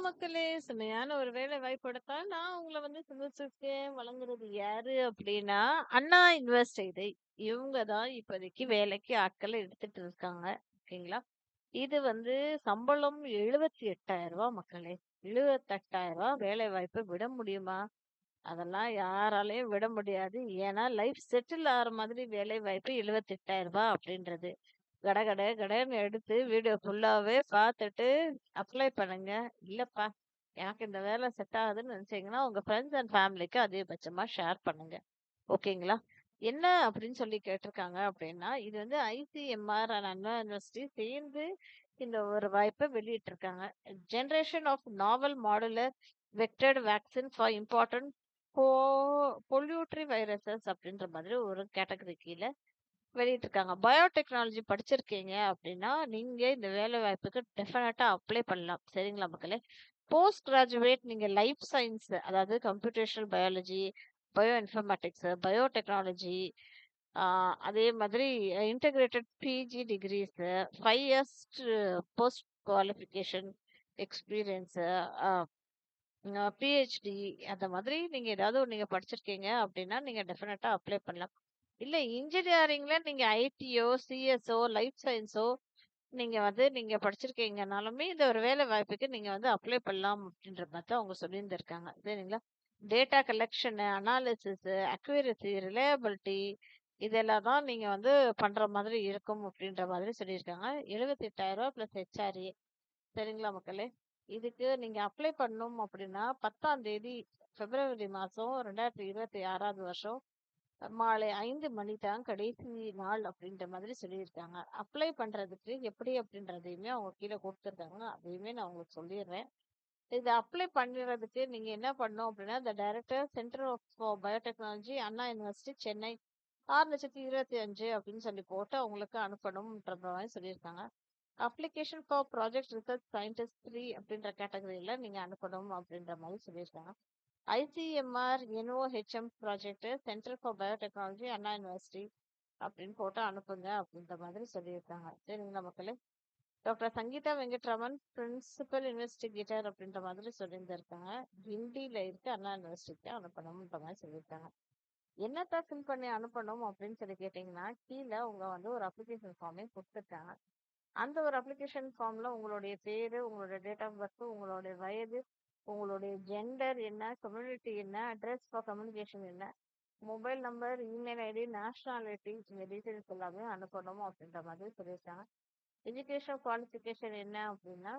மக்களே! செம்மையான ஒரு வேலை வாய்ப்பு எடுத்தா, நான் உங்கள வந்து சந்திச்சிருக்கேன். வழங்குறது யாரு அப்டின்னா, அண்ணா இன்வெஸ்ட் இது. இவங்க தான் இப்போதைக்கு வேலைக்கு ஆட்கள எடுத்துட்டு இருக்காங்க. ஓகேங்களா? இது வந்து சம்பளம் ரூ. 78,000 மக்களே! ரூ. 78,000 வேலை வாய்ப்ப விட முடியுமா? அதெல்லாம் யாராலயும் விட முடியாது. ஏன்னா, லைஃப் செட்டில் ஆற மாதிரி வேலை வாய்ப்பு ரூ. 78,000 அப்படின்றது. கடன்னு எடுத்து வீடியோ ஃபுல்லாவே பார்த்துட்டு அப்ளை பண்ணுங்க. இல்லப்பா, எனக்கு இந்த வேலை செட் ஆகுதுன்னு நினைச்சீங்கன்னா, உங்க ஃப்ரெண்ட்ஸ் அண்ட் ஃபேமிலிக்கு அதிகபட்சமா ஷேர் பண்ணுங்க. ஓகேங்களா? என்ன அப்படின்னு சொல்லி கேட்டிருக்காங்க அப்படின்னா, இது வந்து ஐசிஎம்ஆர் அண்ட் அண்ணா யூனிவர்சிட்டி சேர்ந்து இந்த ஒரு வாய்ப்பை வெளியிட்டிருக்காங்க. Generation of novel modular vectored vaccine for important po poultry viruses அப்படின்ற மாதிரி ஒரு கேட்டகரி கீழ வெளியிட்டிருக்காங்க. பயோடெக்னாலஜி படிச்சிருக்கீங்க அப்படின்னா, நீங்க இந்த வேலை வாய்ப்புக்கு டெஃபினட்டா அப்ளை பண்ணலாம். சரிங்களா மக்களே? போஸ்ட் கிராஜுவேட் நீங்க லைஃப் சயன்ஸ் அதாவது computational biology, bio informatics, biotechnology அதே மாதிரி integrated PG degrees, 5 years post qualification experience, PhD அந்த மாதிரி நீங்க ஏதாவது நீங்க படிச்சிருக்கீங்க அப்படின்னா, நீங்க டெஃபினட்டா அப்ளை பண்ணலாம். இல்ல இன்ஜினியரிங்ல நீங்க ஐடியோ, சிஎஸ்ஓ, லைஃப் சயன்ஸோ நீங்க வந்து நீங்க படிச்சிருக்கீங்கனாலுமே இந்த ஒரு வேலை வாய்ப்புக்கு நீங்க வந்து அப்ளை பண்ணலாம் அப்படின்ற மாதிரி தான் அவங்க சொல்லியிருந்திருக்காங்க. சரிங்களா? Data collection, analysis, accuracy, reliability இதெல்லாம் தான் நீங்க வந்து பண்ற மாதிரி இருக்கும் அப்படின்ற மாதிரி சொல்லியிருக்காங்க. 78,000 பிளஸ் ஹெச்ஆர்ஏ. சரிங்களா மக்களே? இதுக்கு நீங்க அப்ளை பண்ணணும் அப்படின்னா 10ஆம் தேதி பிப்ரவரி மாசம் 2026வது வருஷம் மாலை 5 மணி தான் கடைசி நாள் அப்படின்ற மாதிரி சொல்லியிருக்காங்க. அப்ளை பண்றதுக்கு எப்படி அப்படின்றதையுமே அவங்க கீழே கொடுத்துருக்காங்க. அதையுமே நான் உங்களுக்கு சொல்லிடுறேன். இத அப்ளை பண்ணுறதுக்கு நீங்க என்ன பண்ணணும் அப்படின்னா, the director centre of biotechnology Anna University Chennai 6,25,000 அப்படின்னு சொல்லி போட்டு அவங்களுக்கு அனுப்பணும்ன்ற மாதிரி சொல்லியிருக்காங்க. Application for project research scientist 3 அப்படின்ற கேட்டகரியில நீங்க அனுப்பணும் அப்படின்ற மாதிரி சொல்லியிருக்காங்க. ICMR NOHM project centre for biotechnology Anna University அப்படின்னு போட்டு அனுப்புங்க அப்படின்ற மாதிரி சொல்லியிருக்காங்க. சரிங்களா மக்களே? Doctor Sangeetha Venkatraman principal investigator அப்படின்ற மாதிரி சொல்லியிருந்திருக்காங்க. கிண்டியில இருக்கு அண்ணா யூனிவர்சிட்டிக்கு அனுப்பணும்ன்ற மாதிரி சொல்லியிருக்காங்க. என்னத்த ஃபில் பண்ணி அனுப்பணும் அப்படின்னு சொல்லி கேட்டீங்கன்னா, கீழே உங்க வந்து ஒரு அப்ளிகேஷன் ஃபார்மே கொடுத்துருக்காங்க. அந்த ஒரு அப்ளிகேஷன் ஃபார்ம்ல உங்களுடைய பேரு, உங்களுடைய டேட் ஆஃப் பர்த், உங்களுடைய வயது, உங்களுடைய ஜெண்டர் என்ன, கம்யூனிட்டி என்ன, அட்ரஸ் ஃபார் கம்யூனிகேஷன் என்ன, mobile number, email ID, nationality இந்த டீட்டெயில்ஸ் எல்லாமே அனுப்பணும் அப்படின்ற மாதிரி சொல்லியிருக்காங்க. எஜுகேஷன் குவாலிஃபிகேஷன் என்ன அப்படின்னா,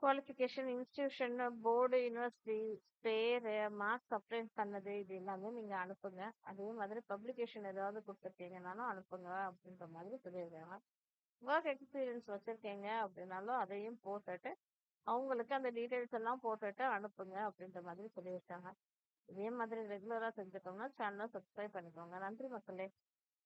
குவாலிஃபிகேஷன் இன்ஸ்டிடியூஷன், போர்டு, யூனிவர்சிட்டி, பேரு, மார்க்ஸ் அப்ளை பண்ணது இது எல்லாமே நீங்க அனுப்புங்க. அதே மாதிரி பப்ளிகேஷன் ஏதாவது கொடுத்துருக்கீங்கனாலும் அனுப்புங்க அப்படின்ற மாதிரி சொல்லியிருக்காங்க. ஒர்க் எக்ஸ்பீரியன்ஸ் வச்சிருக்கீங்க அப்படின்னாலும் அதையும் போட்டுட்டு அவங்களுக்கு அந்த டீட்டெயில்ஸ் எல்லாம் போட்டுட்டு அனுப்புங்க அப்படின்ற மாதிரி சொல்லியிருக்காங்க. இதே மாதிரி ரெகுலரா செஞ்சுக்கோங்க. சேனலை சப்ஸ்கிரைப் பண்ணிக்கோங்க. நன்றி மக்களே.